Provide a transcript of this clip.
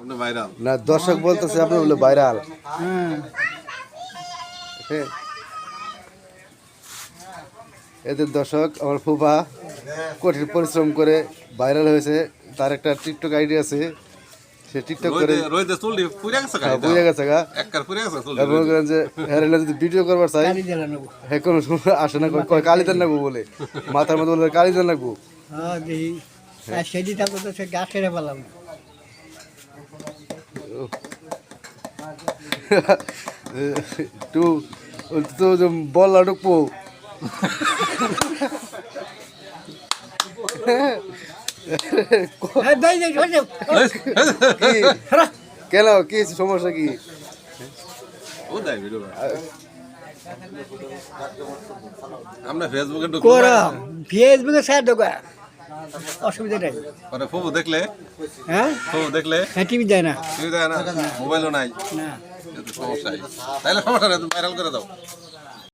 আপনি ভাইরাল না দর্শক বলতেছে আপনি বলে ভাইরাল। এদের দর্শক আমার ফুফা কঠিন পরিশ্রম করে ভাইরাল হয়েছে, তার একটা টিকটক আইডি আছে, সে টিকটক করে রইতে চুলটি পুড়ে গেছে বুঝে গেছে গা। একবার পুড়ে গেছে চুলটি মনে করেন যে হ্যাঁ যদি ভিডিও করবার চাই হ্যাঁ কোনো সময় আসে না, কয় কালি দেন লাগবো বলে, মাথার মধ্যে বলে কালি দেন লাগবো। সেদিন তো সে গা ছেড়ে পেলাম। একটু তো বললা ঢুকবো কেন কি সমস্যা কি? ও দেয় ভিডিও আমরা ফেসবুকে ফেসবুকে স্যার ঢোকা অসুবিধা নেই। পরে ফুবু দেখলে হ্যাঁ ফুবু দেখলে হ্যাঁ টিভি দেয় না, তুমি দেয় না, মোবাইলও নাই, না সমস্যা তাইলে সমস্যা নেই, তুমি ভাইরাল করে দাও।